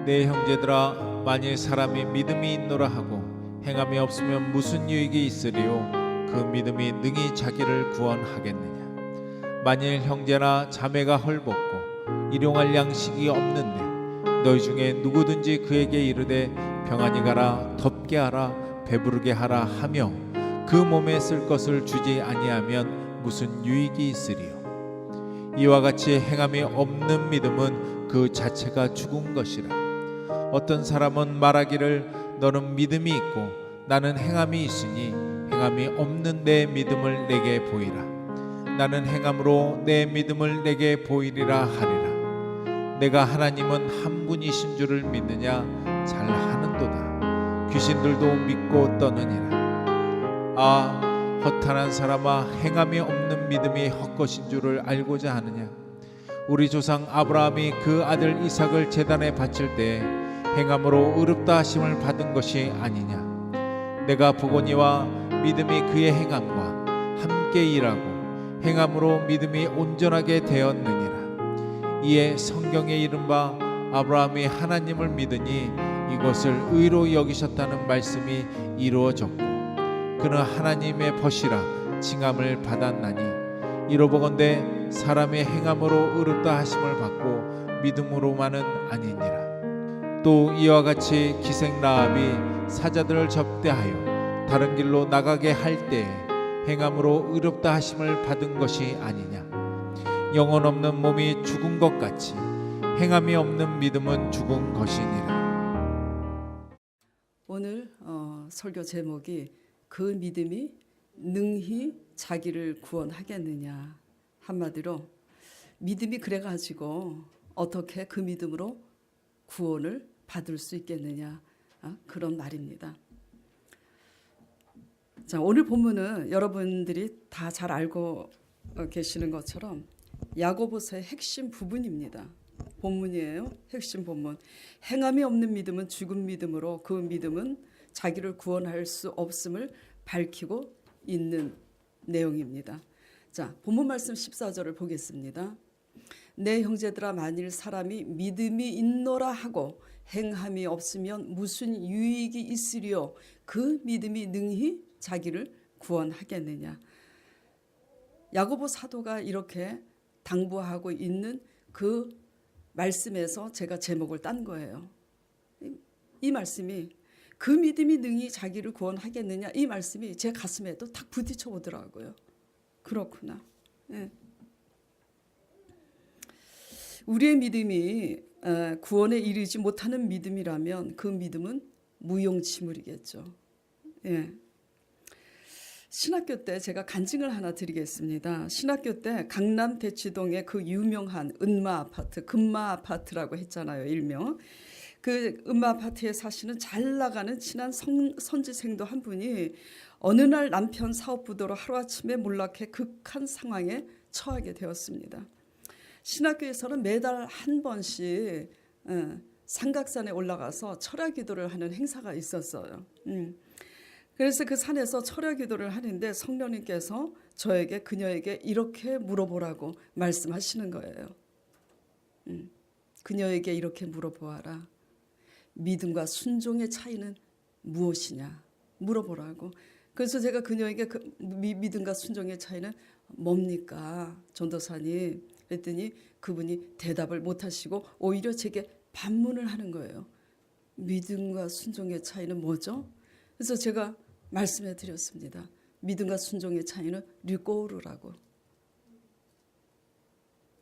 내 형제들아, 만일 사람이 믿음이 있노라 하고 행함이 없으면 무슨 유익이 있으리요? 그 믿음이 능히 자기를 구원하겠느냐? 만일 형제나 자매가 헐벗고 일용할 양식이 없는데 너희 중에 누구든지 그에게 이르되 평안히 가라, 덥게 하라, 배부르게 하라 하며 그 몸에 쓸 것을 주지 아니하면 무슨 유익이 있으리요? 이와 같이 행함이 없는 믿음은 그 자체가 죽은 것이라. 어떤 사람은 말하기를 너는 믿음이 있고 나는 행함이 있으니 행함이 없는 내 믿음을 내게 보이라. 나는 행함으로 내 믿음을 내게 보이리라 하리라. 내가 하나님은 한 분이신 줄을 믿느냐? 잘하는도다. 귀신들도 믿고 떠느니라. 아, 허탄한 사람아, 행함이 없는 믿음이 헛것인 줄을 알고자 하느냐? 우리 조상 아브라함이 그 아들 이삭을 제단에 바칠 때 행함으로 의롭다 하심을 받은 것이 아니냐? 내가 보거니와 믿음이 그의 행함과 함께 일하고 행함으로 믿음이 온전하게 되었느니라. 이에 성경에 이른 바 아브라함이 하나님을 믿으니 이것을 의로 여기셨다는 말씀이 이루어졌고 그는 하나님의 벗이라 칭함을 받았나니 이로보건대 사람의 행함으로 의롭다 하심을 받고 믿음으로만은 아니니라. 또 이와 같이 기생 라합이 사자들을 접대하여 다른 길로 나가게 할 때에 행함으로 의롭다 하심을 받은 것이 아니냐? 영혼 없는 몸이 죽은 것 같이 행함이 없는 믿음은 죽은 것이니라. 오늘 설교 제목이 그 믿음이 능히 자기를 구원하겠느냐. 한마디로 믿음이 그래가지고 어떻게 그 믿음으로 구원을 받을 수 있겠느냐, 그런 말입니다. 자, 오늘 본문은 여러분들이 다 잘 알고 계시는 것처럼 야고보서의 핵심 부분입니다. 본문이에요. 핵심 본문. 행함이 없는 믿음은 죽은 믿음으로 그 믿음은 자기를 구원할 수 없음을 밝히고 있는 내용입니다. 자, 본문 말씀 14절을 보겠습니다. 내 형제들아, 만일 사람이 믿음이 있노라 하고 행함이 없으면 무슨 유익이 있으리요? 그 믿음이 능히 자기를 구원하겠느냐. 야고보 사도가 이렇게 당부하고 있는 그 말씀에서 제가 제목을 딴 거예요. 이 말씀이 그 믿음이 능히 자기를 구원하겠느냐, 이 말씀이 제 가슴에도 탁 부딪혀 오더라고요. 그렇구나. 네. 우리의 믿음이 구원에 이르지 못하는 믿음이라면 그 믿음은 무용지물이겠죠. 예. 신학교 때 제가 간증을 하나 드리겠습니다. 신학교 때 강남 대치동의 그 유명한 은마 아파트, 금마 아파트라고 했잖아요, 일명. 그 은마 아파트에 사시는 잘 나가는 친한 선지생도 한 분이 어느 날 남편 사업 부도로 하루아침에 몰락해 극한 상황에 처하게 되었습니다. 신학교에서는 매달 한 번씩 삼각산에 올라가서 철야 기도를 하는 행사가 있었어요. 그래서 그 산에서 철야 기도를 하는데 성령님께서 저에게 그녀에게 이렇게 물어보라고 말씀하시는 거예요. 그녀에게 이렇게 물어보아라. 믿음과 순종의 차이는 무엇이냐 물어보라고. 그래서 제가 그녀에게 그 믿음과 순종의 차이는 뭡니까, 전도사님? 그랬더니 그분이 대답을 못하시고 오히려 제게 반문을 하는 거예요. 믿음과 순종의 차이는 뭐죠? 그래서 제가 말씀해 드렸습니다. 믿음과 순종의 차이는 류꼬르라고.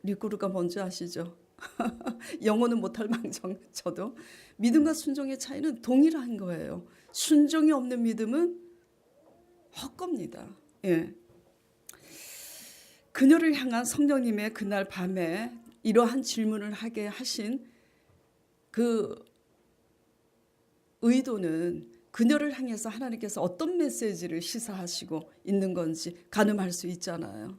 류꼬르가 뭔지 아시죠? 영어는 못할 망정 저도. 믿음과 순종의 차이는 동일한 거예요. 순종이 없는 믿음은 헛겁니다. 예. 그녀를 향한 성령님의 그날 밤에 이러한 질문을 하게 하신 그 의도는 그녀를 향해서 하나님께서 어떤 메시지를 시사하시고 있는 건지 가늠할 수 있잖아요.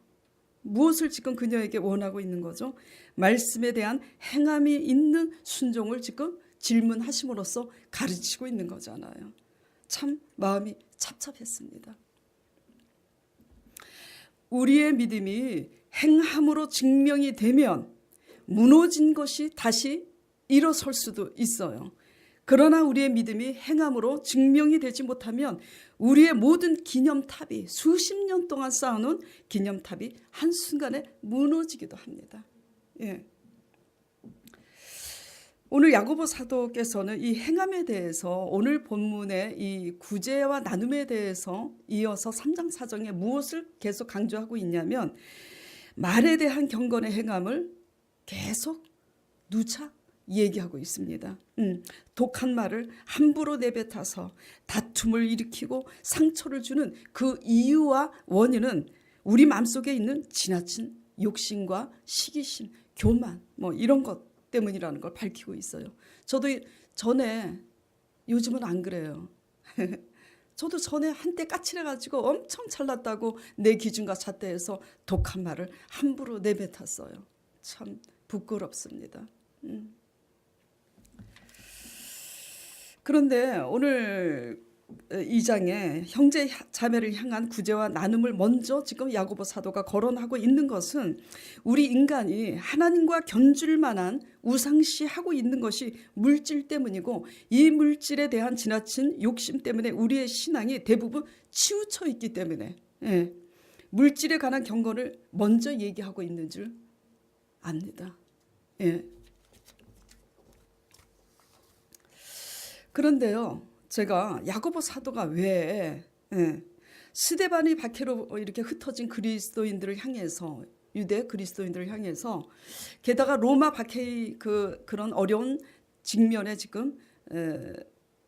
무엇을 지금 그녀에게 원하고 있는 거죠? 말씀에 대한 행함이 있는 순종을 지금 질문하심으로써 가르치고 있는 거잖아요. 참 마음이 찹찹했습니다. 우리의 믿음이 행함으로 증명이 되면 무너진 것이 다시 일어설 수도 있어요. 그러나 우리의 믿음이 행함으로 증명이 되지 못하면 우리의 모든 기념탑이 수십 년 동안 쌓아놓은 기념탑이 한순간에 무너지기도 합니다. 예. 오늘 야고보 사도께서는 이 행함에 대해서 오늘 본문의 이 구제와 나눔에 대해서 이어서 3장 4장에 무엇을 계속 강조하고 있냐면 말에 대한 경건의 행함을 계속 누차 얘기하고 있습니다. 독한 말을 함부로 내뱉어서 다툼을 일으키고 상처를 주는 그 이유와 원인은 우리 마음속에 있는 지나친 욕심과 시기심, 교만 뭐 이런 것 때문이라는 걸 밝히고 있어요. 저도 전에, 요즘은 안 그래요. 저도 전에 한때 까칠해가지고 엄청 잘났다고 내 기준과 잣대에서 독한 말을 함부로 내뱉었어요. 참 부끄럽습니다. 그런데 오늘 이 장에 형제 자매를 향한 구제와 나눔을 먼저 지금 야고보 사도가 거론하고 있는 것은 우리 인간이 하나님과 견줄 만한 우상시하고 있는 것이 물질 때문이고 이 물질에 대한 지나친 욕심 때문에 우리의 신앙이 대부분 치우쳐 있기 때문에 물질에 관한 경건을 먼저 얘기하고 있는 줄 압니다. 그런데요, 제가 야고보 사도가 왜 스데반이 박해로 이렇게 흩어진 그리스도인들을 향해서, 유대 그리스도인들을 향해서, 게다가 로마 박해의 그런 어려운 직면에 지금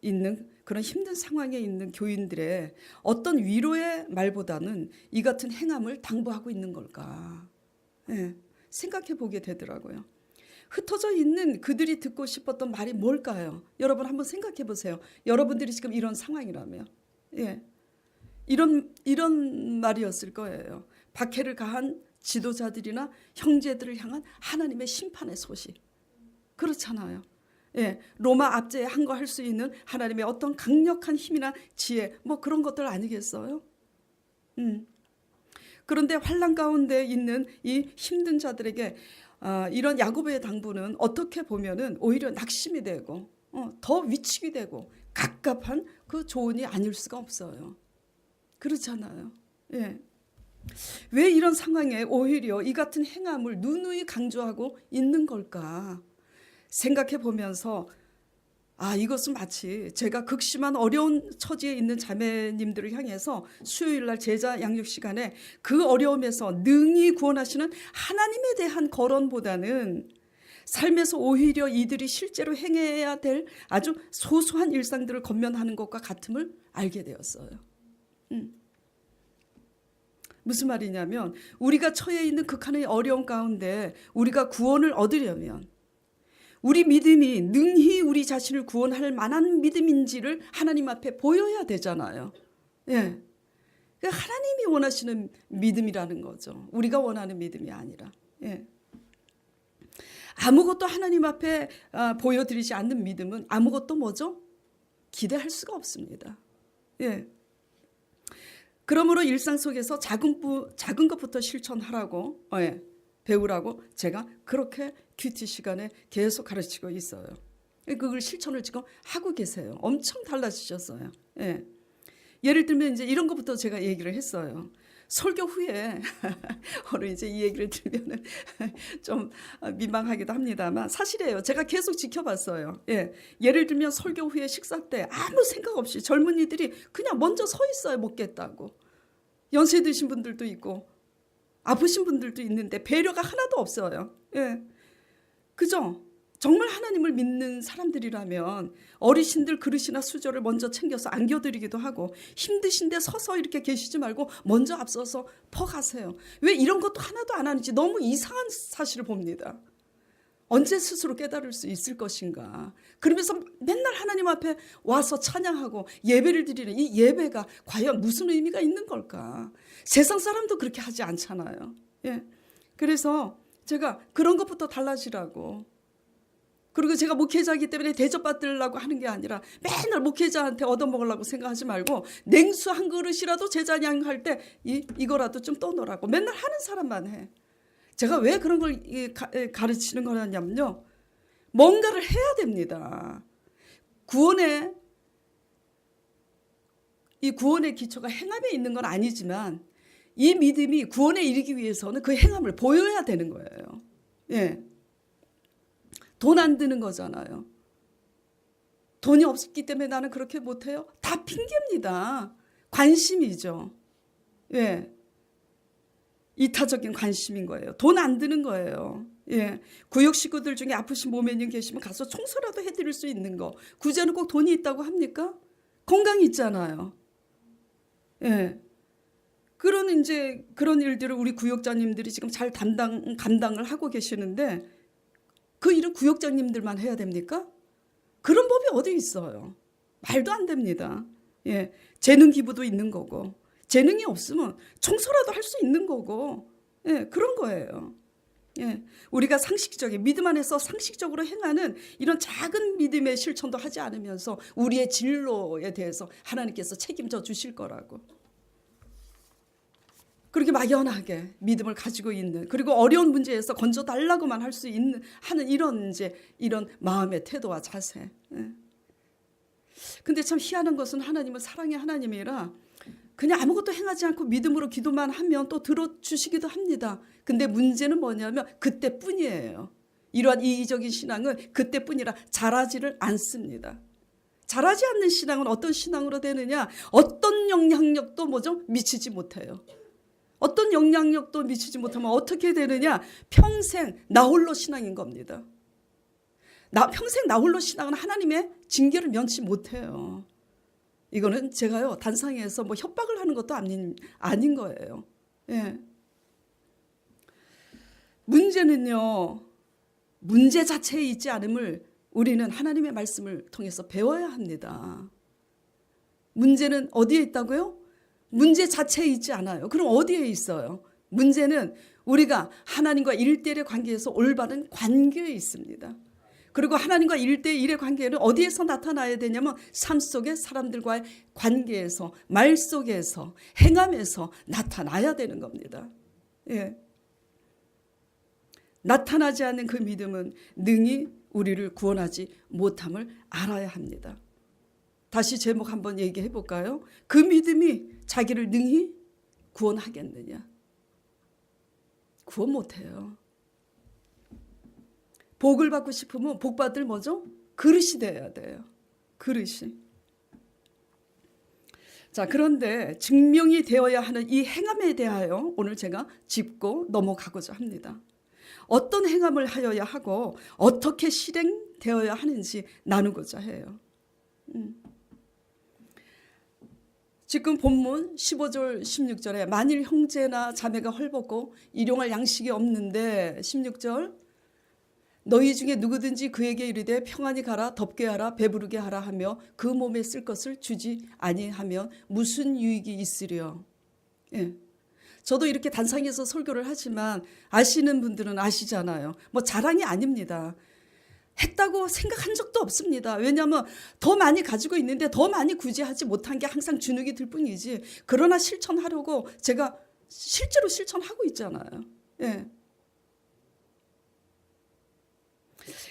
있는 그런 힘든 상황에 있는 교인들의 어떤 위로의 말보다는 이 같은 행함을 당부하고 있는 걸까 생각해 보게 되더라고요. 흩어져 있는 그들이 듣고 싶었던 말이 뭘까요? 여러분 한번 생각해 보세요. 여러분들이 지금 이런 상황이라면 이런 말이었을 거예요. 박해를 가한 지도자들이나 형제들을 향한 하나님의 심판의 소식. 그렇잖아요. 로마 압제에 항거할 수 있는 하나님의 어떤 강력한 힘이나 지혜 뭐 그런 것들 아니겠어요? 그런데 환난 가운데 있는 이 힘든 자들에게 이런 야고보의 당부는 어떻게 보면은 오히려 낙심이 되고 더 위축이 되고 갑갑한 그 조언이 아닐 수가 없어요. 그렇잖아요. 왜 이런 상황에 오히려 이 같은 행함을 누누이 강조하고 있는 걸까 생각해 보면서 이것은 마치 제가 극심한 어려운 처지에 있는 자매님들을 향해서 수요일 날 제자 양육 시간에 그 어려움에서 능히 구원하시는 하나님에 대한 거론보다는 삶에서 오히려 이들이 실제로 행해야 될 아주 소소한 일상들을 건면하는 것과 같음을 알게 되었어요. 무슨 말이냐면 우리가 처해 있는 극한의 어려움 가운데 우리가 구원을 얻으려면 우리 믿음이 능히 우리 자신을 구원할 만한 믿음인지를 하나님 앞에 보여야 되잖아요. 하나님이 원하시는 믿음이라는 거죠. 우리가 원하는 믿음이 아니라. 아무것도 하나님 앞에 보여드리지 않는 믿음은 아무것도 뭐죠? 기대할 수가 없습니다. 그러므로 일상 속에서 작은 것부터 실천하라고 배우라고 제가 그렇게 큐티 시간에 계속 가르치고 있어요. 그걸 실천을 지금 하고 계세요. 엄청 달라지셨어요. 예를 들면 이제 이런 것부터 제가 얘기를 했어요. 설교 후에 오늘 이제 이 얘기를 들으면 좀 민망하기도 합니다만 사실이에요. 제가 계속 지켜봤어요. 예를 들면 설교 후에 식사 때 아무 생각 없이 젊은이들이 그냥 먼저 서 있어요. 먹겠다고. 연세 드신 분들도 있고 아프신 분들도 있는데 배려가 하나도 없어요. 그죠? 정말 하나님을 믿는 사람들이라면 어르신들 그릇이나 수저를 먼저 챙겨서 안겨드리기도 하고 힘드신데 서서 이렇게 계시지 말고 먼저 앞서서 퍼가세요. 왜 이런 것도 하나도 안 하는지 너무 이상한 사실을 봅니다. 언제 스스로 깨달을 수 있을 것인가. 그러면서 맨날 하나님 앞에 와서 찬양하고 예배를 드리는 이 예배가 과연 무슨 의미가 있는 걸까. 세상 사람도 그렇게 하지 않잖아요. 그래서 제가 그런 것부터 달라지라고. 그리고 제가 목회자이기 때문에 대접받으려고 하는 게 아니라 맨날 목회자한테 얻어먹으려고 생각하지 말고 냉수 한 그릇이라도 제자 양할 때 이거라도 좀 떠놓으라고. 맨날 하는 사람만 해. 제가 왜 그런 걸 가르치는 거냐면요. 뭔가를 해야 됩니다. 이 구원의 기초가 행함에 있는 건 아니지만 이 믿음이 구원에 이르기 위해서는 그 행함을 보여야 되는 거예요. 예. 돈 안 드는 거잖아요. 돈이 없기 때문에 나는 그렇게 못해요. 다 핑계입니다. 관심이죠. 예. 이타적인 관심인 거예요. 돈 안 드는 거예요. 예. 구역 식구들 중에 아프신 모매님 계시면 가서 청소라도 해드릴 수 있는 거. 구제는 꼭 돈이 있다고 합니까? 건강이 있잖아요. 예. 그런 일들을 우리 구역장님들이 지금 잘 감당을 하고 계시는데 그 일은 구역장님들만 해야 됩니까? 그런 법이 어디 있어요? 말도 안 됩니다. 예. 재능 기부도 있는 거고 재능이 없으면 청소라도 할 수 있는 거고 예. 그런 거예요. 예. 우리가 상식적인 믿음 안에서 상식적으로 행하는 이런 작은 믿음의 실천도 하지 않으면서 우리의 진로에 대해서 하나님께서 책임져 주실 거라고. 그렇게 막연하게 믿음을 가지고 있는, 그리고 어려운 문제에서 건져 달라고만 할 수 있는 하는 이런 마음의 태도와 자세. 예. 근데 참 희한한 것은 하나님은 사랑의 하나님이라 그냥 아무것도 행하지 않고 믿음으로 기도만 하면 또 들어주시기도 합니다. 근데 문제는 뭐냐면 그때뿐이에요. 이러한 이기적인 신앙은 그때뿐이라 자라지를 않습니다. 자라지 않는 신앙은 어떤 신앙으로 되느냐? 어떤 영향력도 미치지 못해요. 어떤 영향력도 미치지 못하면 어떻게 되느냐? 평생 나홀로 신앙인 겁니다. 평생 나홀로 신앙은 하나님의 징계를 면치 못해요. 이거는 제가요 단상에서 협박을 하는 것도 아닌 거예요. 예. 문제는요, 문제 자체에 있지 않음을 우리는 하나님의 말씀을 통해서 배워야 합니다. 문제는 어디에 있다고요? 문제 자체에 있지 않아요. 그럼 어디에 있어요? 문제는 우리가 하나님과 1대1의 관계에서 올바른 관계에 있습니다. 그리고 하나님과 1대1의 관계는 어디에서 나타나야 되냐면 삶 속의 사람들과의 관계에서, 말 속에서, 행함에서 나타나야 되는 겁니다. 예. 나타나지 않는 그 믿음은 능히 우리를 구원하지 못함을 알아야 합니다. 다시 제목 한번 얘기해 볼까요? 그 믿음이 자기를 능히 구원하겠느냐? 구원 못해요. 복을 받고 싶으면 복 받을 그릇이 돼야 돼요. 그릇이. 자, 그런데 증명이 되어야 하는 이 행함에 대하여 오늘 제가 짚고 넘어가고자 합니다. 어떤 행함을 하여야 하고 어떻게 실행되어야 하는지 나누고자 해요. 지금 본문 15절 16절에 만일 형제나 자매가 헐벗고 일용할 양식이 없는데 16절 너희 중에 누구든지 그에게 이르되 평안히 가라 덥게 하라 배부르게 하라 하며 그 몸에 쓸 것을 주지 아니하면 무슨 유익이 있으려. 예. 저도 이렇게 단상에서 설교를 하지만 아시는 분들은 아시잖아요. 자랑이 아닙니다. 했다고 생각한 적도 없습니다. 왜냐하면 더 많이 가지고 있는데 더 많이 구제하지 못한 게 항상 주눅이 들 뿐이지. 그러나 실천하려고 제가 실제로 실천하고 있잖아요. 예.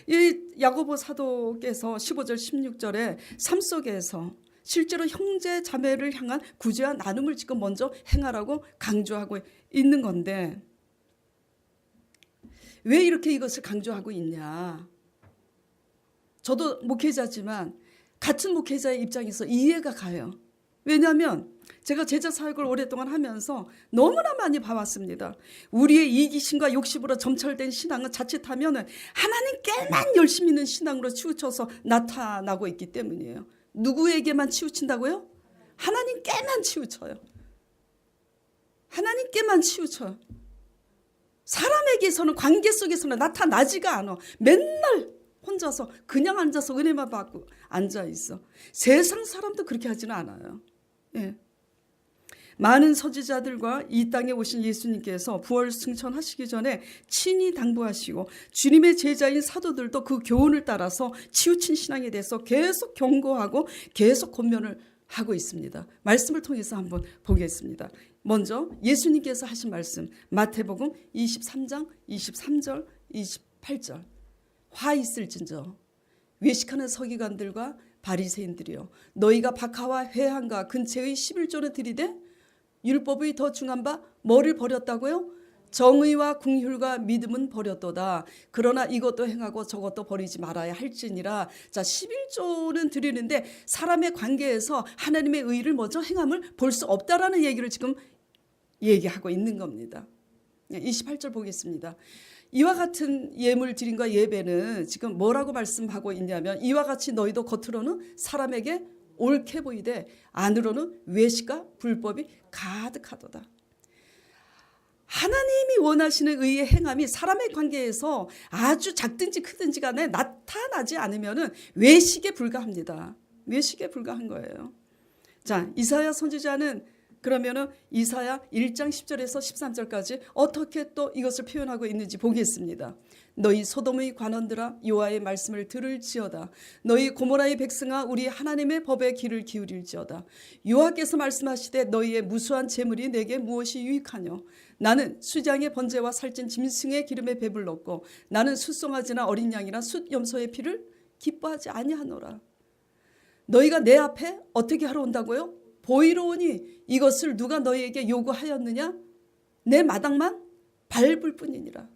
이 야고보 사도께서 15절 16절에 삶 속에서 실제로 형제 자매를 향한 구제와 나눔을 지금 먼저 행하라고 강조하고 있는 건데 왜 이렇게 이것을 강조하고 있냐? 저도 목회자지만 같은 목회자의 입장에서 이해가 가요. 왜냐하면 제가 제자 사역을 오랫동안 하면서 너무나 많이 봐왔습니다. 우리의 이기심과 욕심으로 점철된 신앙은 자칫하면 하나님께만 열심히 있는 신앙으로 치우쳐서 나타나고 있기 때문이에요. 누구에게만 치우친다고요? 하나님께만 치우쳐요. 하나님께만 치우쳐요. 사람에게서는 관계 속에서는 나타나지가 않아. 맨날 혼자서 그냥 앉아서 은혜만 받고 앉아있어. 세상 사람도 그렇게 하지는 않아요. 예. 많은 선지자들과 이 땅에 오신 예수님께서 부활 승천하시기 전에 친히 당부하시고 주님의 제자인 사도들도 그 교훈을 따라서 치우친 신앙에 대해서 계속 경고하고 계속 권면을 하고 있습니다. 말씀을 통해서 한번 보겠습니다. 먼저 예수님께서 하신 말씀 마태복음 23장 23절 28절 화 있을진저 외식하는 서기관들과 바리새인들이여 너희가 박하와 회한과 근처의 11조는 들이되 율법의 더 중한 바 뭐를 버렸다고요? 정의와 긍휼과 믿음은 버렸도다. 그러나 이것도 행하고 저것도 버리지 말아야 할지니라. 자, 11조는 드리는데 사람의 관계에서 하나님의 의를 먼저 행함을 볼 수 없다라는 얘기를 지금 얘기하고 있는 겁니다. 28절 보겠습니다. 이와 같은 예물 드림과 예배는 지금 뭐라고 말씀하고 있냐면 이와 같이 너희도 겉으로는 사람에게 옳게 보이되 안으로는 외식과 불법이 가득하도다. 하나님이 원하시는 의의 행함이 사람의 관계에서 아주 작든지 크든지 간에 나타나지 않으면 외식에 불과합니다. 외식에 불과한 거예요. 자, 이사야 선지자는 그러면은 이사야 1장 10절에서 13절까지 어떻게 또 이것을 표현하고 있는지 보겠습니다. 너희 소돔의 관원들아 여호와의 말씀을 들을지어다. 너희 고모라의 백성아 우리 하나님의 법에 귀를 기울일지어다. 여호와께서 말씀하시되 너희의 무수한 재물이 내게 무엇이 유익하뇨. 나는 수장의 번제와 살찐 짐승의 기름에 배불렀고 나는 숫송아지나 어린 양이나 숫염소의 피를 기뻐하지 아니하노라. 너희가 내 앞에 어떻게 하러 온다고요? 보이러 오니 이것을 누가 너희에게 요구하였느냐? 내 마당만 밟을 뿐이니라.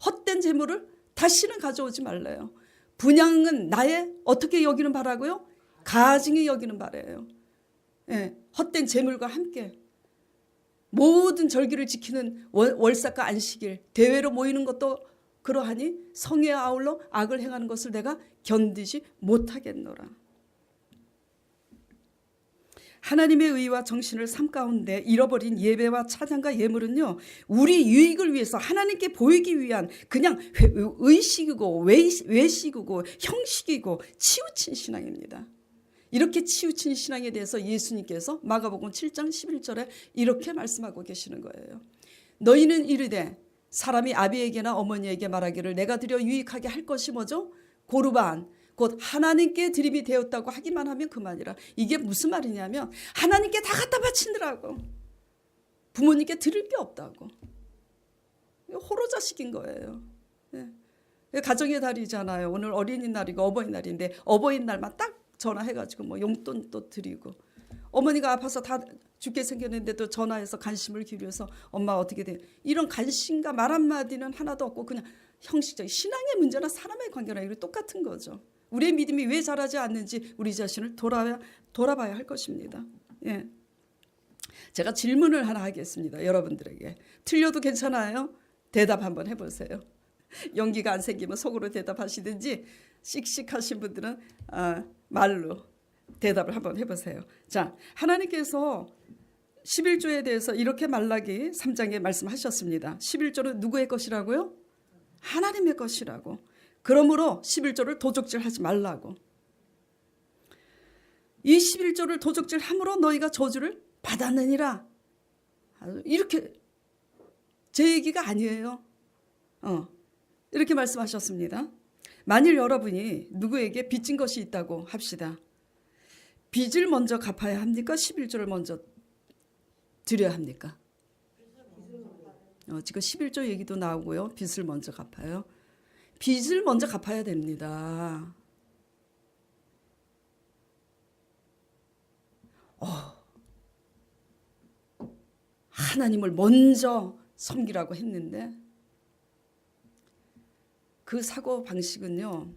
헛된 재물을 다시는 가져오지 말래요. 분양은 나의 어떻게 여기는 바라고요? 가증이 여기는 바래요. 헛된 재물과 함께 모든 절기를 지키는 월삭과 안식일 대회로 모이는 것도 그러하니 성에 아울러 악을 행하는 것을 내가 견디지 못하겠노라. 하나님의 의와 정신을 삶 가운데 잃어버린 예배와 찬양과 예물은요, 우리 유익을 위해서 하나님께 보이기 위한 그냥 의식이고 외식이고 형식이고 치우친 신앙입니다. 이렇게 치우친 신앙에 대해서 예수님께서 마가복음 7장 11절에 이렇게 말씀하고 계시는 거예요. 너희는 이르되 사람이 아비에게나 어머니에게 말하기를 내가 드려 유익하게 할 것이 뭐죠? 고르반 곧 하나님께 드림이 되었다고 하기만 하면 그만이라. 이게 무슨 말이냐면 하나님께 다 갖다 바치느라고, 부모님께 드릴 게 없다고. 호로자식인 거예요. 가정의 달이잖아요. 오늘 어린이날이고 어버이날인데 어버이날만 딱 전화해가지고 뭐 용돈 또 드리고, 어머니가 아파서 다 죽게 생겼는데도 전화해서 관심을 기울여서 엄마 어떻게 돼? 이런 관심과 말 한마디는 하나도 없고 그냥 형식적인 신앙의 문제나 사람의 관계나 이게 똑같은 거죠. 우리의 믿음이 왜 자라지 않는지 우리 자신을 돌아봐야 할 것입니다. 예. 제가 질문을 하나 하겠습니다. 여러분들에게. 틀려도 괜찮아요? 대답 한번 해보세요. 용기가 안 생기면 속으로 대답하시든지 씩씩하신 분들은 말로 대답을 한번 해보세요. 자, 하나님께서 11조에 대해서 이렇게 말라기 3장에 말씀하셨습니다. 11조는 누구의 것이라고요? 하나님의 것이라고. 그러므로 11조를 도적질하지 말라고. 이 11조를 도적질함으로 너희가 저주를 받았느니라. 이렇게 제 얘기가 아니에요. 이렇게 말씀하셨습니다. 만일 여러분이 누구에게 빚진 것이 있다고 합시다. 빚을 먼저 갚아야 합니까? 11조를 먼저 드려야 합니까? 지금 11조 얘기도 나오고요. 빚을 먼저 갚아요. 빚을 먼저 갚아야 됩니다. 하나님을 먼저 섬기라고 했는데 그 사고 방식은요,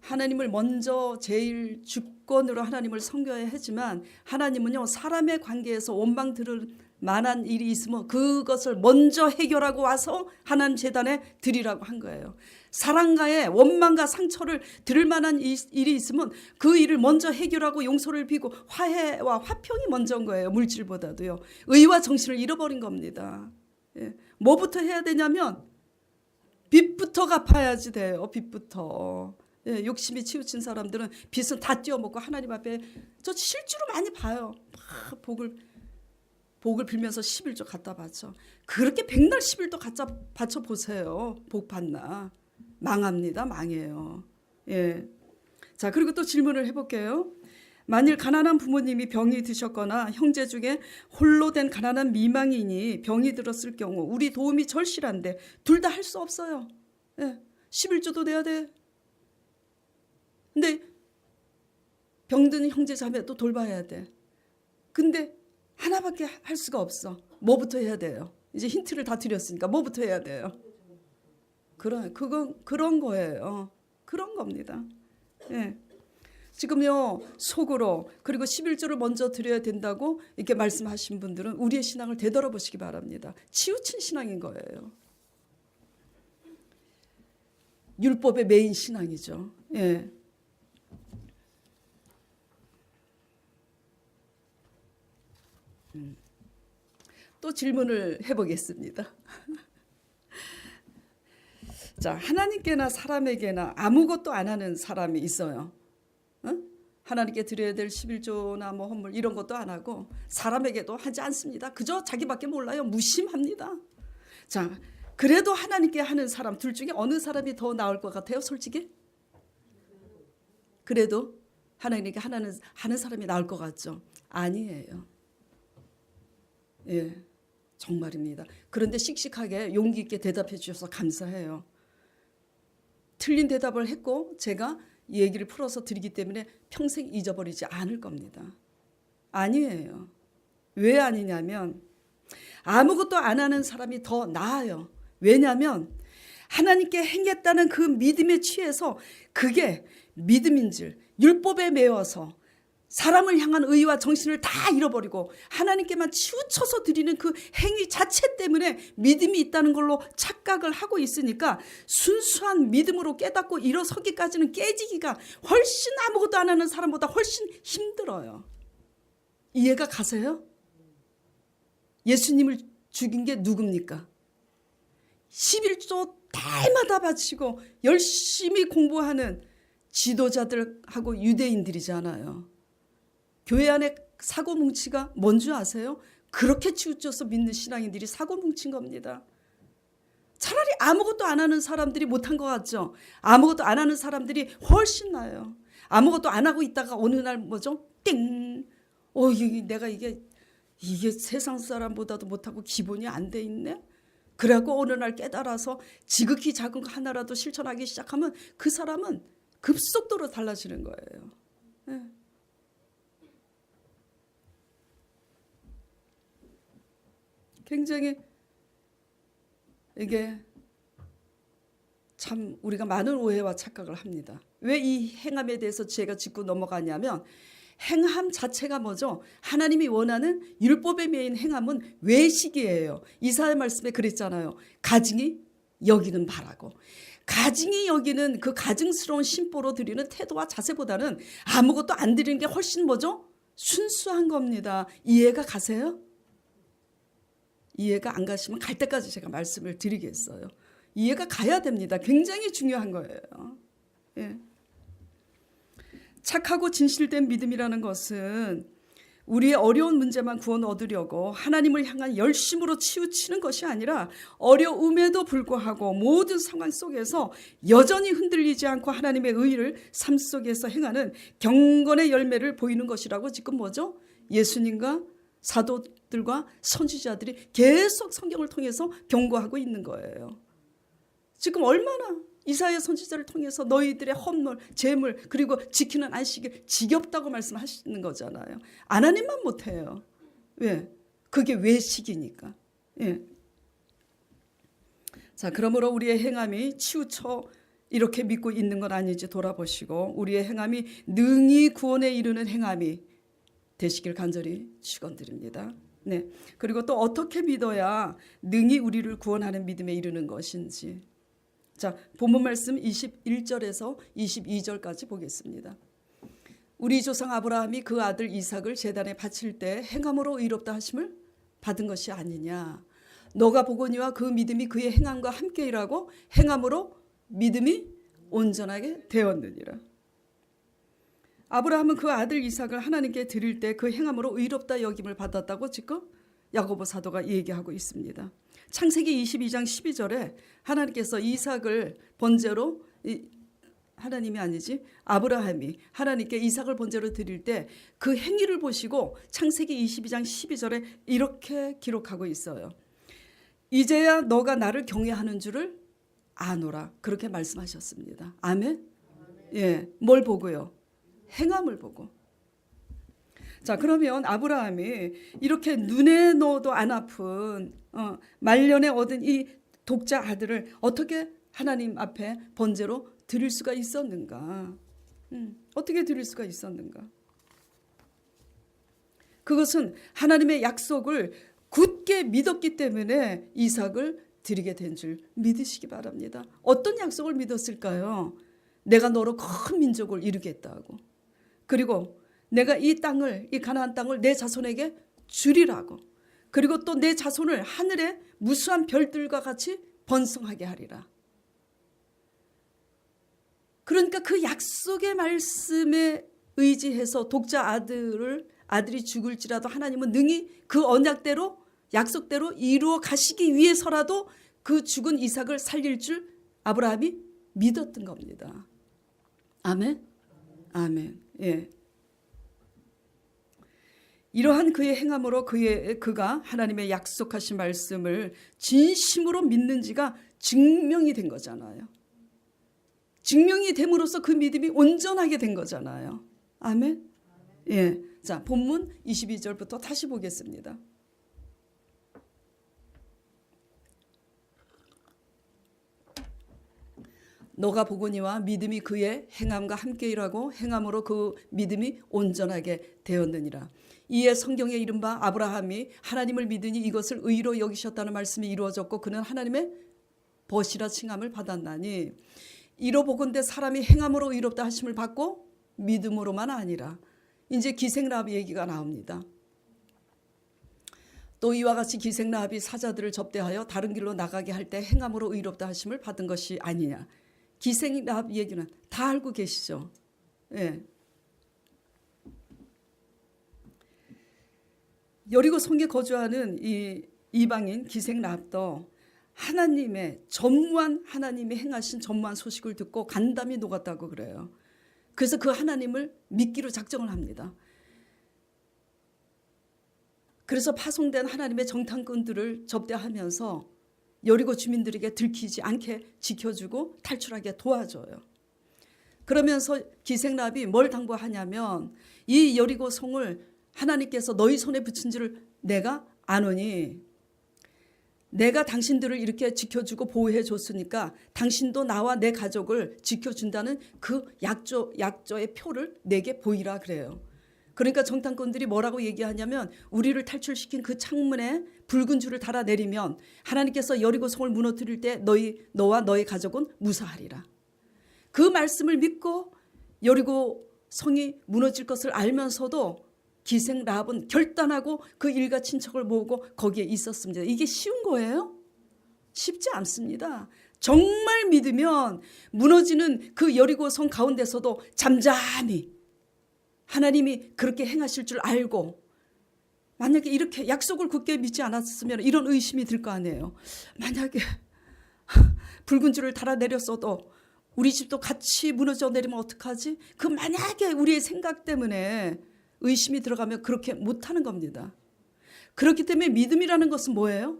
하나님을 먼저 제일 주권으로 하나님을 섬겨야 하지만 하나님은요, 사람의 관계에서 원망 들을 만한 일이 있으면 그것을 먼저 해결하고 와서 하나님 제단에 드리라고 한 거예요. 사랑과의 원망과 상처를 들을 만한 일이 있으면 그 일을 먼저 해결하고 용서를 비고 화해와 화평이 먼저인 거예요. 물질보다도요. 의와 정신을 잃어버린 겁니다. 뭐부터 해야 되냐면 빚부터 갚아야지 돼요. 빚부터. 욕심이 치우친 사람들은 빚은 다 띄워먹고 하나님 앞에 저 실제로 많이 봐요. 막 복을 빌면서 11조 갖다 바쳐. 그렇게 백날 11조 갖다 바쳐 보세요. 복 받나. 망합니다. 망해요. 예. 자, 그리고 또 질문을 해볼게요. 만일 가난한 부모님이 병이 드셨거나 형제 중에 홀로 된 가난한 미망인이 병이 들었을 경우 우리 도움이 절실한데 둘 다 할 수 없어요. 예. 11조도 내야 돼. 근데 병든 형제 자매도 돌봐야 돼. 근데 하나밖에 할 수가 없어. 뭐부터 해야 돼요? 이제 힌트를 다 드렸으니까 뭐부터 해야 돼요? 그런 거예요. 그런 겁니다. 예. 지금요 속으로 그리고 11조를 먼저 드려야 된다고 이렇게 말씀하신 분들은 우리의 신앙을 되돌아보시기 바랍니다. 치우친 신앙인 거예요. 율법의 메인 신앙이죠. 예. 또 질문을 해보겠습니다. 자, 하나님께나 사람에게나 아무것도 안 하는 사람이 있어요. 하나님께 드려야 될 11조나 뭐 헌물 이런 것도 안 하고 사람에게도 하지 않습니다. 그저 자기밖에 몰라요. 무심합니다. 자, 그래도 하나님께 하는 사람 둘 중에 어느 사람이 더 나을 것 같아요? 솔직히? 그래도 하나님께 하는 사람이 나을 것 같죠? 아니에요. 예, 정말입니다. 그런데 씩씩하게 용기 있게 대답해 주셔서 감사해요. 틀린 대답을 했고 제가 이 얘기를 풀어서 드리기 때문에 평생 잊어버리지 않을 겁니다. 아니에요. 왜 아니냐면 아무것도 안 하는 사람이 더 나아요. 왜냐하면 하나님께 행했다는 그 믿음에 취해서 그게 믿음인 줄 율법에 매여서 사람을 향한 의와 정신을 다 잃어버리고 하나님께만 치우쳐서 드리는 그 행위 자체 때문에 믿음이 있다는 걸로 착각을 하고 있으니까 순수한 믿음으로 깨닫고 일어서기까지는 깨지기가 훨씬 아무것도 안 하는 사람보다 훨씬 힘들어요. 이해가 가세요? 예수님을 죽인 게 누굽니까? 11조 달마다 바치고 열심히 공부하는 지도자들하고 유대인들이잖아요. 교회 안에 사고뭉치가 뭔 줄 아세요? 그렇게 치우쳐서 믿는 신앙인들이 사고뭉친 겁니다. 차라리 아무것도 안 하는 사람들이 못한 것 같죠? 아무것도 안 하는 사람들이 훨씬 나아요. 아무것도 안 하고 있다가 어느 날 뭐죠? 띵! 내가 이게 세상 사람보다도 못하고 기본이 안 돼 있네? 그래갖고 어느 날 깨달아서 지극히 작은 거 하나라도 실천하기 시작하면 그 사람은 급속도로 달라지는 거예요. 네. 굉장히 이게 참 우리가 많은 오해와 착각을 합니다. 왜 이 행함에 대해서 제가 짚고 넘어가냐면 행함 자체가 뭐죠? 하나님이 원하는 율법에 매인 행함은 외식이에요. 이사야 말씀에 그랬잖아요. 가증이 여기는 바라고. 가증이 여기는 그 가증스러운 심보로 드리는 태도와 자세보다는 아무것도 안 드리는 게 훨씬 뭐죠? 순수한 겁니다. 이해가 가세요? 이해가 안 가시면 갈 때까지 제가 말씀을 드리겠어요. 이해가 가야 됩니다. 굉장히 중요한 거예요. 예. 착하고 진실된 믿음이라는 것은 우리의 어려운 문제만 구원 얻으려고 하나님을 향한 열심으로 치우치는 것이 아니라 어려움에도 불구하고 모든 상황 속에서 여전히 흔들리지 않고 하나님의 의를 삶 속에서 행하는 경건의 열매를 보이는 것이라고 지금 뭐죠? 예수님과 사도들과 선지자들이 계속 성경을 통해서 경고하고 있는 거예요. 지금 얼마나 이사야 선지자를 통해서 너희들의 헌물, 제물 그리고 지키는 안식일 지겹다고 말씀하시는 거잖아요. 하나님만 못해요. 왜? 그게 외식이니까. 예. 자, 그러므로 우리의 행함이 치우쳐 이렇게 믿고 있는 건 아닌지 돌아보시고 우리의 행함이 능히 구원에 이르는 행함이 되시길 간절히 축원드립니다. 네. 그리고 또 어떻게 믿어야 능히 우리를 구원하는 믿음에 이르는 것인지. 자, 본문 말씀 21절에서 22절까지 보겠습니다. 우리 조상 아브라함이 그 아들 이삭을 제단에 바칠 때 행함으로 의롭다 하심을 받은 것이 아니냐. 너가 보거니와 그 믿음이 그의 행함과 함께 일하고 행함으로 믿음이 온전하게 되었느니라. 아브라함은 그 아들 이삭을 하나님께 드릴 때 그 행함으로 의롭다 여김을 받았다고 지금 야고보 사도가 얘기하고 있습니다. 창세기 22장 12절에 하나님께서 이삭을 번제로 하나님이 아니지 아브라함이 하나님께 이삭을 번제로 드릴 때 그 행위를 보시고 창세기 22장 12절에 이렇게 기록하고 있어요. 이제야 너가 나를 경외하는 줄을 아노라 그렇게 말씀하셨습니다. 아멘. 예, 뭘 보고요? 행함을 보고. 자, 그러면 아브라함이 이렇게 눈에 넣어도 안 아픈 말년에 얻은 이 독자 아들을 어떻게 하나님 앞에 번제로 드릴 수가 있었는가? 어떻게 드릴 수가 있었는가? 그것은 하나님의 약속을 굳게 믿었기 때문에 이삭을 드리게 된 줄 믿으시기 바랍니다. 어떤 약속을 믿었을까요? 내가 너로 큰 민족을 이루겠다고. 그리고 내가 이 땅을, 이 가나안 땅을 내 자손에게 주리라고. 그리고 또 내 자손을 하늘의 무수한 별들과 같이 번성하게 하리라. 그러니까 그 약속의 말씀에 의지해서 독자 아들이 죽을지라도 하나님은 능히 그 언약대로 약속대로 이루어 가시기 위해서라도 그 죽은 이삭을 살릴 줄 아브라함이 믿었던 겁니다. 아멘. 아멘. 예. 이러한 그의 행함으로 그가 하나님의 약속하신 말씀을 진심으로 믿는지가 증명이 된 거잖아요. 증명이 됨으로써 그 믿음이 온전하게 된 거잖아요. 아멘. 예. 자, 본문 22절부터 다시 보겠습니다. 너가 보거니와 믿음이 그의 행함과 함께 일하고 행함으로 그 믿음이 온전하게 되었느니라. 이에 성경에 이른바 아브라함이 하나님을 믿으니 이것을 의로 여기셨다는 말씀이 이루어졌고 그는 하나님의 벗이라 칭함을 받았나니 이로 보건대 사람이 행함으로 의롭다 하심을 받고 믿음으로만 아니라 이제 기생라합 얘기가 나옵니다. 또 이와 같이 기생라합이 사자들을 접대하여 다른 길로 나가게 할 때 행함으로 의롭다 하심을 받은 것이 아니냐. 기생라합 얘기는 다 알고 계시죠. 예. 여리고 성에 거주하는 이 이방인 기생라합도 하나님의 전무한 하나님이 행하신 전무한 소식을 듣고 간담이 녹았다고 그래요. 그래서 그 하나님을 믿기로 작정을 합니다. 그래서 파송된 하나님의 정탐꾼들을 접대하면서 여리고 주민들에게 들키지 않게 지켜주고 탈출하게 도와줘요. 그러면서 기생라합이 뭘 당부하냐면 이 여리고 성을 하나님께서 너희 손에 붙인 줄을 내가 아노니 내가 당신들을 이렇게 지켜주고 보호해 줬으니까 당신도 나와 내 가족을 지켜준다는 그 약조의 표를 내게 보이라 그래요. 그러니까 정탐꾼들이 뭐라고 얘기하냐면 우리를 탈출시킨 그 창문에 붉은 줄을 달아내리면 하나님께서 여리고 성을 무너뜨릴 때 너와 너의 가족은 무사하리라. 그 말씀을 믿고 여리고 성이 무너질 것을 알면서도 기생라합은 결단하고 그 일가 친척을 모으고 거기에 있었습니다. 이게 쉬운 거예요? 쉽지 않습니다. 정말 믿으면 무너지는 그 여리고 성 가운데서도 잠잠히 하나님이 그렇게 행하실 줄 알고 만약에 이렇게 약속을 굳게 믿지 않았으면 이런 의심이 들 거 아니에요. 만약에 붉은 줄을 달아내렸어도 우리 집도 같이 무너져 내리면 어떡하지? 그 만약에 우리의 생각 때문에 의심이 들어가면 그렇게 못하는 겁니다. 그렇기 때문에 믿음이라는 것은 뭐예요?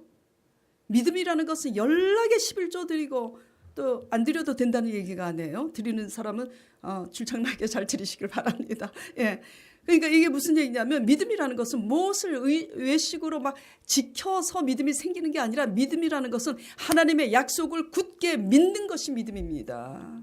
믿음이라는 것은 연락에 11조 드리고 또 안 드려도 된다는 얘기가 아니에요. 드리는 사람은 줄창나게 잘 드리시길 바랍니다. 예. 그러니까 이게 무슨 얘기냐면 믿음이라는 것은 무엇을 외식으로 막 지켜서 믿음이 생기는 게 아니라 믿음이라는 것은 하나님의 약속을 굳게 믿는 것이 믿음입니다.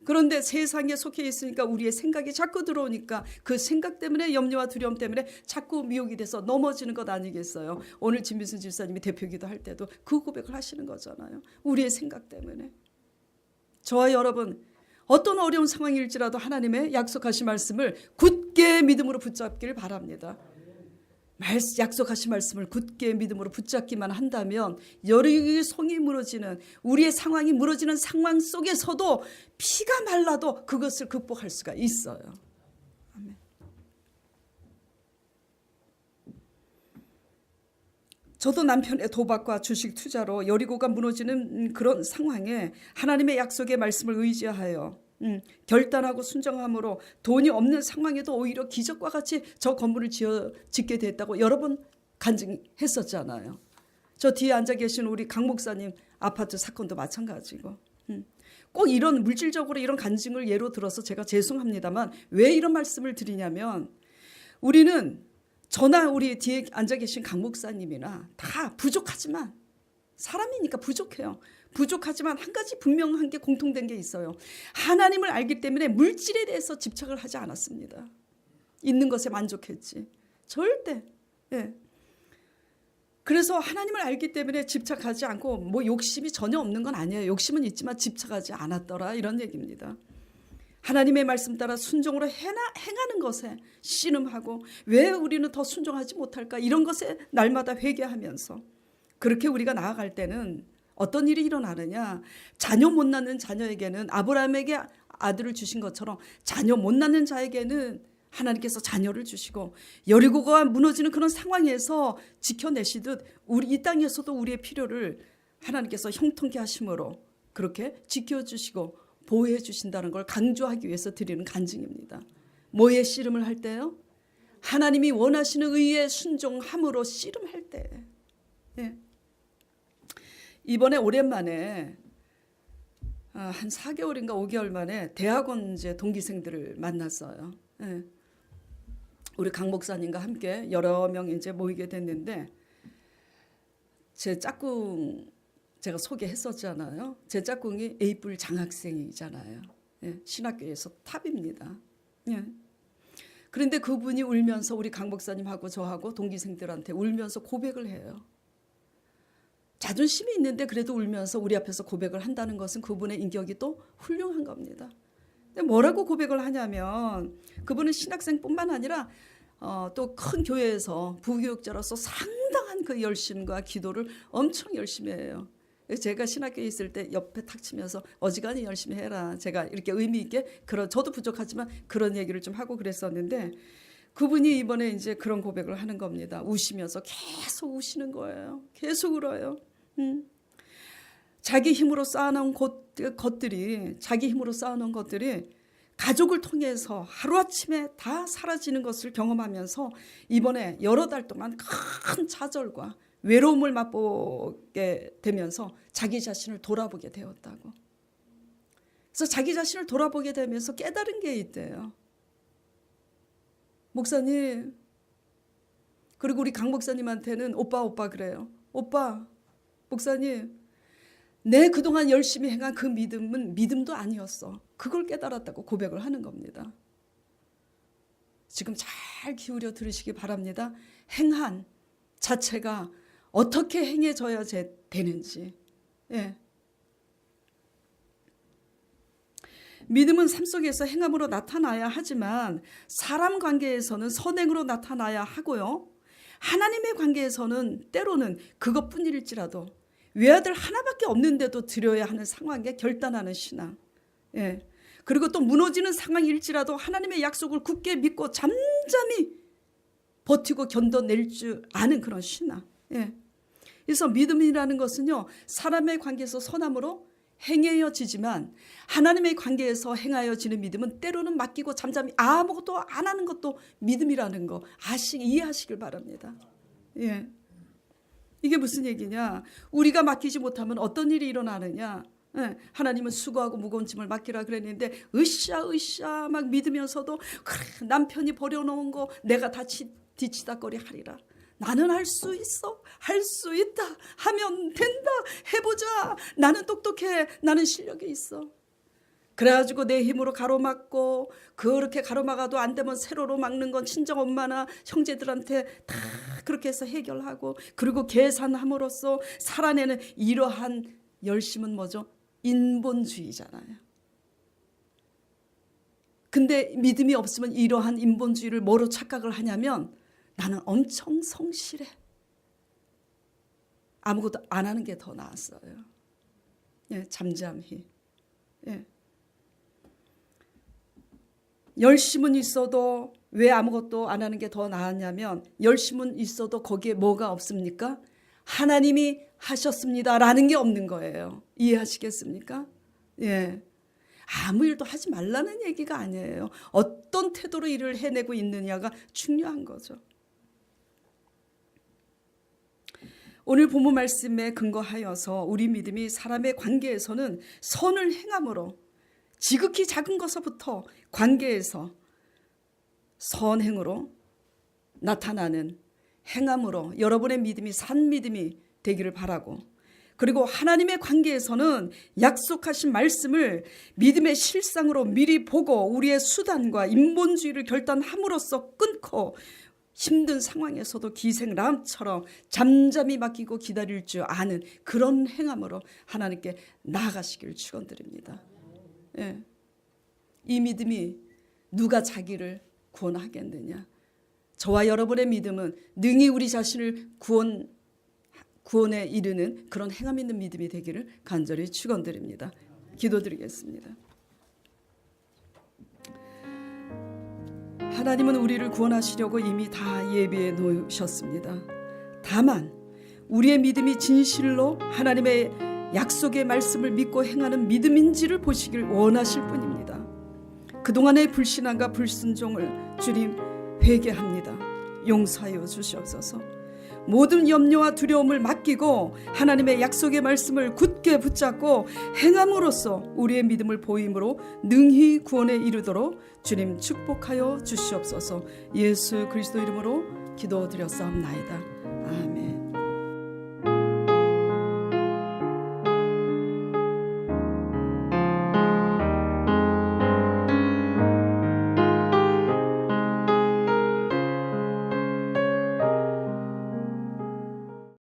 그런데 세상에 속해 있으니까 우리의 생각이 자꾸 들어오니까 그 생각 때문에 염려와 두려움 때문에 자꾸 미혹이 돼서 넘어지는 것 아니겠어요. 오늘 진미순 집사님이 대표기도 할 때도 그 고백을 하시는 거잖아요. 우리의 생각 때문에. 저와 여러분 어떤 어려운 상황일지라도 하나님의 약속하신 말씀을 굳게 믿음으로 붙잡기를 바랍니다. 약속하신 말씀을 굳게 믿음으로 붙잡기만 한다면 여리고 성이 무너지는 우리의 상황이 무너지는 상황 속에서도 피가 말라도 그것을 극복할 수가 있어요. 아멘. 저도 남편의 도박과 주식 투자로 여리고가 무너지는 그런 상황에 하나님의 약속의 말씀을 의지하여 결단하고 순종함으로 돈이 없는 상황에도 오히려 기적과 같이 저 건물을 짓게 됐다고 여러 번 간증했었잖아요. 저 뒤에 앉아 계신 우리 강 목사님 아파트 사건도 마찬가지고. 꼭 이런 물질적으로 이런 간증을 예로 들어서 제가 죄송합니다만 왜 이런 말씀을 드리냐면 우리는 저나 우리 뒤에 앉아 계신 강 목사님이나 다 부족하지만 사람이니까 부족해요. 부족하지만 한 가지 분명한 게 공통된 게 있어요. 하나님을 알기 때문에 물질에 대해서 집착을 하지 않았습니다. 있는 것에 만족했지. 절대. 예. 그래서 하나님을 알기 때문에 집착하지 않고 뭐 욕심이 전혀 없는 건 아니에요. 욕심은 있지만 집착하지 않았더라 이런 얘기입니다. 하나님의 말씀 따라 순종으로 행하는 것에 씨름하고 왜 우리는 더 순종하지 못할까 이런 것에 날마다 회개하면서 그렇게 우리가 나아갈 때는 어떤 일이 일어나느냐. 자녀 못 낳는 자녀에게는 아브라함에게 아들을 주신 것처럼 자녀 못 낳는 자에게는 하나님께서 자녀를 주시고 여리고가 무너지는 그런 상황에서 지켜내시듯 우리 이 땅에서도 우리의 필요를 하나님께서 형통케 하심으로 그렇게 지켜주시고 보호해 주신다는 걸 강조하기 위해서 드리는 간증입니다. 뭐에 씨름을 할 때요? 하나님이 원하시는 의에 순종함으로 씨름할 때. 예. 이번에 오랜만에 한 4개월인가 5개월 만에 대학원 이제 동기생들을 만났어요. 예. 우리 강 목사님과 함께 여러 명 이제 모이게 됐는데 제 짝꿍 제가 소개했었잖아요. 제 짝꿍이 A뿔 장학생이잖아요. 예. 신학교에서 탑입니다. 예. 그런데 그분이 울면서 우리 강 목사님하고 저하고 동기생들한테 울면서 고백을 해요. 자존심이 있는데 그래도 울면서 우리 앞에서 고백을 한다는 것은 그분의 인격이 또 훌륭한 겁니다. 뭐라고 고백을 하냐면 그분은 신학생뿐만 아니라 또 큰 교회에서 부교육자로서 상당한 그 열심과 기도를 엄청 열심히 해요. 제가 신학교에 있을 때 옆에 탁 치면서 어지간히 열심히 해라. 제가 이렇게 의미 있게 저도 부족하지만 그런 얘기를 좀 하고 그랬었는데 그분이 이번에 이제 그런 고백을 하는 겁니다. 우시면서 계속 우시는 거예요. 계속 울어요. 자기 힘으로 쌓아놓은 것들이 자기 힘으로 쌓아놓은 것들이 가족을 통해서 하루아침에 다 사라지는 것을 경험하면서 이번에 여러 달 동안 큰 좌절과 외로움을 맛보게 되면서 자기 자신을 돌아보게 되었다고. 그래서 자기 자신을 돌아보게 되면서 깨달은 게 있대요. 목사님, 그리고 우리 강 목사님한테는 오빠 그래요. 오빠, 목사님, 내 그동안 열심히 행한 그 믿음은 믿음도 아니었어. 그걸 깨달았다고 고백을 하는 겁니다. 지금 잘 기울여 들으시기 바랍니다. 행한 자체가 어떻게 행해져야 되는지. 예. 믿음은 삶 속에서 행함으로 나타나야 하지만 사람 관계에서는 선행으로 나타나야 하고요. 하나님의 관계에서는 때로는 그것뿐일지라도 외아들 하나밖에 없는데도 드려야 하는 상황에 결단하는 신앙. 예. 그리고 또 무너지는 상황일지라도 하나님의 약속을 굳게 믿고 잠잠히 버티고 견뎌낼 줄 아는 그런 신앙. 예. 그래서 믿음이라는 것은요, 사람의 관계에서 선함으로 행해여지지만 하나님의 관계에서 행하여지는 믿음은 때로는 맡기고 잠잠히 아무것도 안 하는 것도 믿음이라는 거 이해하시길 바랍니다. 예. 이게 무슨 얘기냐? 우리가 맡기지 못하면 어떤 일이 일어나느냐? 예. 하나님은 수고하고 무거운 짐을 맡기라 그랬는데 으쌰 막 믿으면서도 그래, 남편이 버려놓은 거 내가 다 뒤치다거리 하리라. 나는 할 수 있어. 할 수 있다. 하면 된다. 해보자. 나는 똑똑해. 나는 실력이 있어. 그래가지고 내 힘으로 가로막고 그렇게 가로막아도 안 되면 세로로 막는 건 친정엄마나 형제들한테 다 그렇게 해서 해결하고 그리고 계산함으로써 살아내는 이러한 열심은 뭐죠? 인본주의잖아요. 근데 믿음이 없으면 이러한 인본주의를 뭐로 착각을 하냐면 나는 엄청 성실해. 아무것도 안 하는 게 더 나았어요. 예, 잠잠히. 예. 열심은 있어도 왜 아무것도 안 하는 게 더 나았냐면 열심은 있어도 거기에 뭐가 없습니까? 하나님이 하셨습니다라는 게 없는 거예요. 이해하시겠습니까? 예. 아무 일도 하지 말라는 얘기가 아니에요. 어떤 태도로 일을 해내고 있느냐가 중요한 거죠. 오늘 본문 말씀에 근거하여서 우리 믿음이 사람의 관계에서는 선을 행함으로, 지극히 작은 것부터 관계에서 선행으로 나타나는 행함으로 여러분의 믿음이 산 믿음이 되기를 바라고, 그리고 하나님의 관계에서는 약속하신 말씀을 믿음의 실상으로 미리 보고 우리의 수단과 인본주의를 결단함으로써 끊고 힘든 상황에서도 기생람처럼 잠잠히 맡기고 기다릴 줄 아는 그런 행함으로 하나님께 나아가시길 축원드립니다. 예. 이 믿음이 누가 자기를 구원하겠느냐? 저와 여러분의 믿음은 능히 우리 자신을 구원에 이르는 그런 행함 있는 믿음이 되기를 간절히 축원드립니다. 기도드리겠습니다. 하나님은 우리를 구원하시려고 이미 다 예비해 놓으셨습니다. 다만 우리의 믿음이 진실로 하나님의 약속의 말씀을 믿고 행하는 믿음인지를 보시길 원하실 뿐입니다. 그동안의 불신앙과 불순종을 주님 회개합니다. 용서하여 주시옵소서. 모든 염려와 두려움을 맡기고 하나님의 약속의 말씀을 굳게 붙잡고 행함으로써 우리의 믿음을 보임으로 능히 구원에 이르도록 주님 축복하여 주시옵소서. 예수 그리스도 이름으로 기도드렸사옵나이다. 아멘.